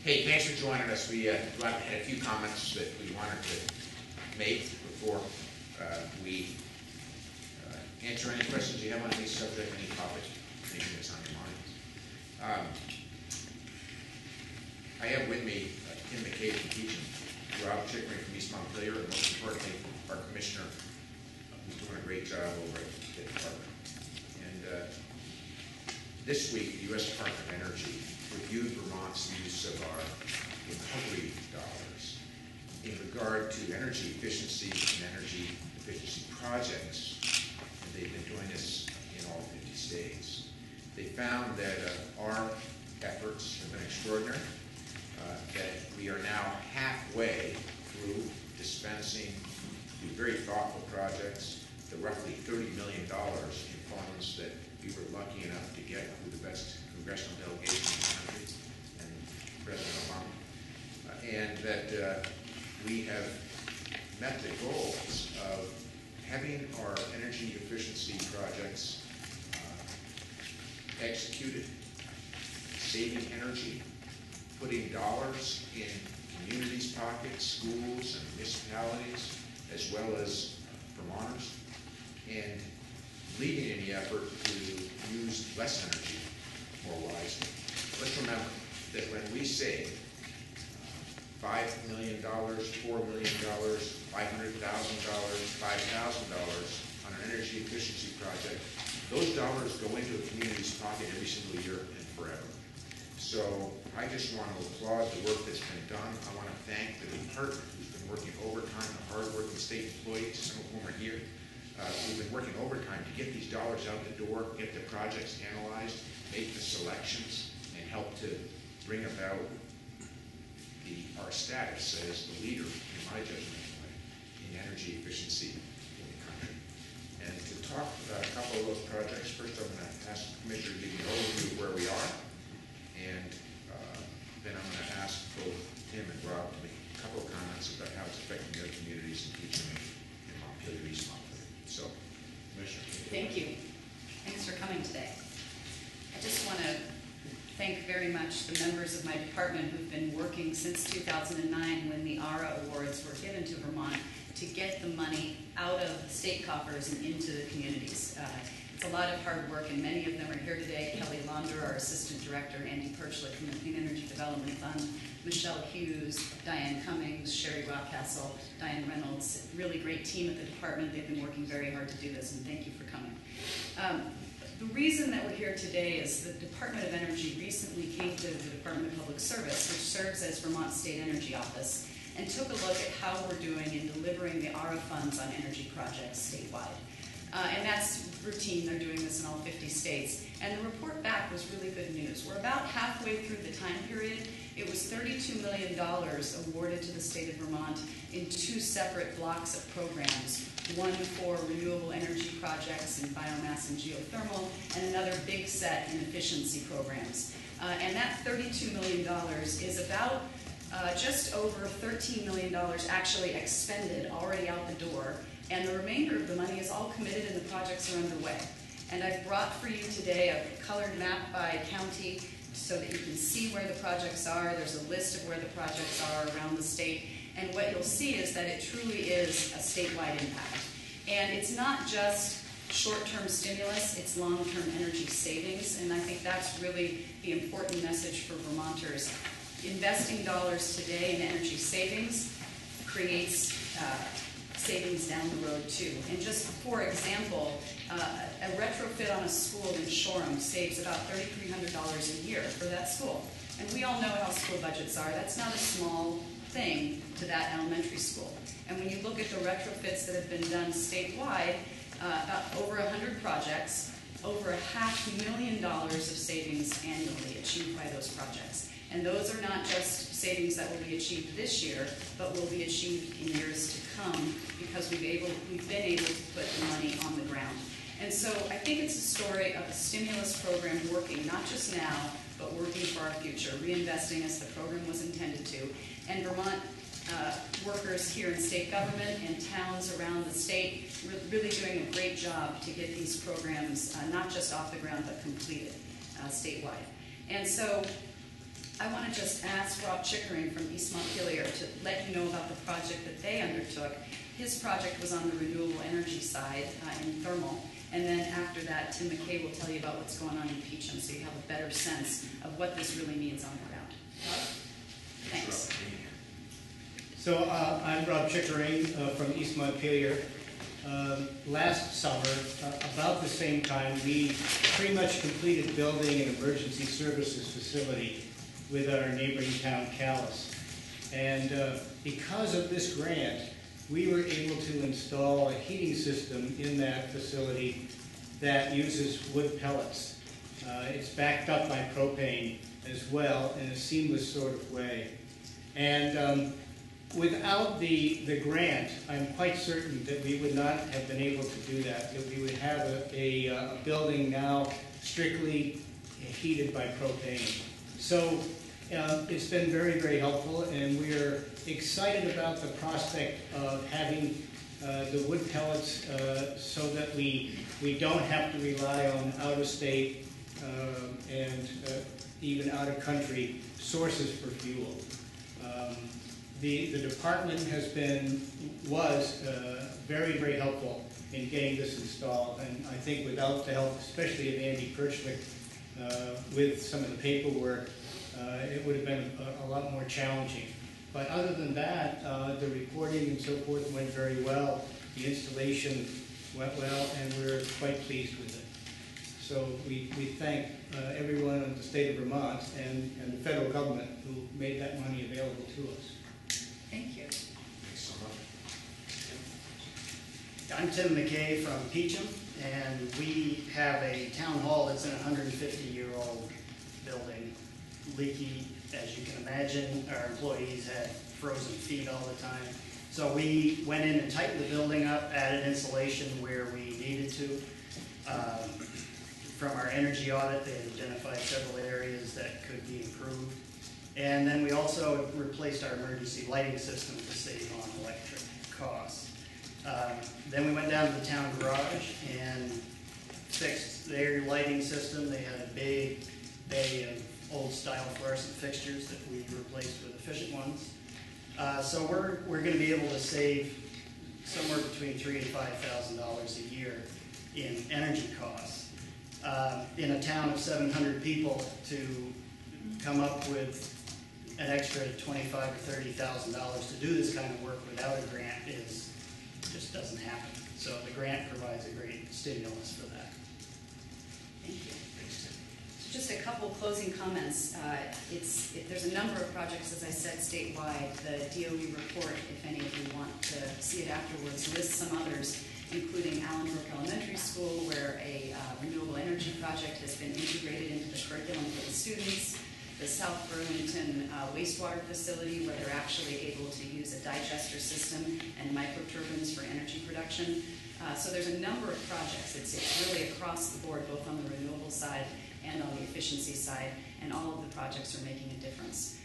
Hey, thanks for joining us. We had a few comments that we wanted to make before we answer any questions you have on any subject, any topic, anything that's on your mind. I have with me Tim McKay from Peacham, Rob Chickering from East Montpelier, and most importantly, our commissioner, who's doing a great job over at the department. And this week, the U.S. Department of Energy reviewed Vermont's use of our recovery dollars in regard to energy efficiency and energy efficiency projects. And they've been doing this in all 50 states. They found that our efforts have been extraordinary, that we are now halfway through dispensing through very thoughtful projects, the roughly $30 million in funds that we were lucky enough to get through the best congressional delegation in the country and President Obama, and that we have met the goals of having our energy efficiency projects executed, saving energy, putting dollars in communities' pockets, schools and municipalities, as well as Vermonters, and leading in the effort to use less energy more wisely. Let's remember that when we save $5 million, $4 million, $500,000, $5,000 on an energy efficiency project, those dollars go into a community's pocket every single year and forever. So I just want to applaud the work that's been done. I want to thank the department who's been working overtime, the hard-working state employees, some of whom are here. We've been working overtime to get these dollars out the door, get the projects analyzed, make the selections, and help to bring about our status as the leader, in my judgment, in energy efficiency in the country. And to talk about a couple of those projects, first I'm going to ask the Commissioner to give you an overview of where we are, and then I'm going to ask both Tim and Rob to make a couple of comments about how it's affecting their communities in Peacham and Montpelier, East Montpelier. So, Commissioner. Thank you. Thanks for coming today. I just want to thank very much the members of my department who've been working since 2009 when the ARA awards were given to Vermont to get the money out of the state coffers and into the communities. It's a lot of hard work, and many of them are here today. Kelly Launder, our Assistant Director, Andy Perchlick from the Clean Energy Development Fund, Michelle Hughes, Diane Cummings, Sherry Rockcastle, Diane Reynolds, really great team at the department. They've been working very hard to do this, and thank you for coming. The reason that we're here today is the Department of Energy recently came to the Department of Public Service, which serves as Vermont State Energy Office, and took a look at how we're doing in delivering the ARA funds on energy projects statewide. And that's routine. They're doing this in all 50 states. And the report back was really good news. We're about halfway through the time period. It was $32 million awarded to the state of Vermont in 2 separate blocks of programs, one for renewable energy projects in biomass and geothermal, and another big set in efficiency programs. And that $32 million is about just over $13 million actually expended, already out the door. And the remainder of the money is all committed and the projects are underway. And I've brought for you today a colored map by county so that you can see where the projects are. There's a list of where the projects are around the state. And what you'll see is that it truly is a statewide impact. And it's not just short-term stimulus, it's long-term energy savings. And I think that's really the important message for Vermonters. Investing dollars today in energy savings creates savings down the road too. And just for example, a retrofit on a school in Shoreham saves about $3,300 a year for that school. And we all know how school budgets are. That's not a small thing to that elementary school. And when you look at the retrofits that have been done statewide, about over 100 projects, over $500,000 of savings annually achieved by those projects. And those are not just savings that will be achieved this year, but will be achieved in years to come because we've been able to put the money on the ground. And so I think it's a story of a stimulus program working, not just now, but working for our future, reinvesting as the program was intended to. And Vermont workers here in state government and towns around the state really doing a great job to get these programs not just off the ground, but completed statewide. And so I want to just ask Rob Chickering from East Montpelier to let you know about the project that they undertook. His project was on the renewable energy side in thermal. And then after that, Tim McKay will tell you about what's going on in Peacham, so you have a better sense of what this really means on the ground. Thanks. So I'm Rob Chickering from East Montpelier. Last summer, about the same time, we pretty much completed building an emergency services facility with our neighboring town, Calais. And because of this grant, we were able to install a heating system in that facility that uses wood pellets. It's backed up by propane as well in a seamless sort of way. And without the grant, I'm quite certain that we would not have been able to do that we would have a building now strictly heated by propane. So it's been very, very helpful, and we're excited about the prospect of having the wood pellets so that we don't have to rely on out-of-state and even out-of-country sources for fuel. The department was very, very helpful in getting this installed, and I think without the help, especially of Andy Kirchlick, with some of the paperwork, it would have been a lot more challenging. But other than that, the recording and so forth went very well. The installation went well, and we're quite pleased with it. So we thank everyone in the state of Vermont and the federal government who made that money available to us. Thank you. Thanks so much. I'm Tim McKay from Peacham, and we have a town hall that's in a 150-year-old building, leaky, as you can imagine. Our employees had frozen feet all the time. So we went in and tightened the building up, added insulation where we needed to. From our energy audit, they had identified several areas that could be improved. And then we also replaced our emergency lighting system to save on electric costs. Then we went down to the town garage and fixed their lighting system. They had a big bay of old-style fluorescent fixtures that we replaced with efficient ones. So we're going to be able to save somewhere between $3,000 and $5,000 a year in energy costs. In a town of 700 people, to come up with an extra $25,000 or $30,000 to do this kind of work without a grant just doesn't happen. So the grant provides a great stimulus for that. Thank you. So just a couple closing comments. There's a number of projects, as I said, statewide. The DOE report, if any of you want to see it afterwards, lists some others, including Allenbrook Elementary School, where a renewable energy project has been integrated into the curriculum for the students. The South Burlington wastewater facility, where they're actually able to use a digester system and microturbines for energy production. So there's a number of projects. It's really across the board, both on the renewable side and on the efficiency side, and all of the projects are making a difference.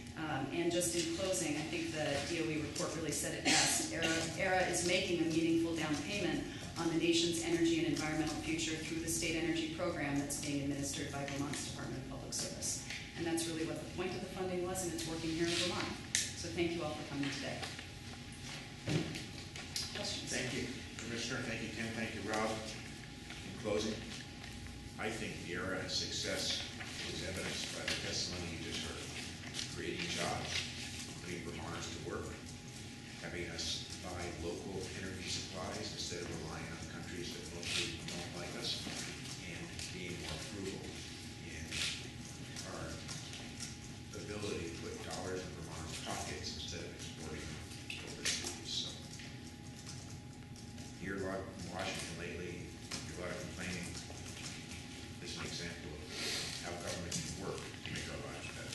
And just in closing, I think the DOE report really said it best. ERA is making a meaningful down payment on the nation's energy and environmental future through the state energy program that's being administered by Vermont's Department of Public Service. And that's really what the point of the funding was, and it's working here in Vermont. So thank you all for coming today. Questions? Thank you, Commissioner. Thank you, Tim. Thank you, Rob. In closing, I think the ERA success is evidenced by the testimony you just heard. Creating jobs, putting Vermonters to work, having us buy local energy supplies instead of relying on countries that mostly don't like us, and being more frugal in our ability to put dollars in Vermonters' pockets instead of exporting them overseas. So, here in Washington lately, a lot of complaining. This is an example of how government can work to make our lives better.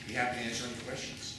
Be happy to answer any questions.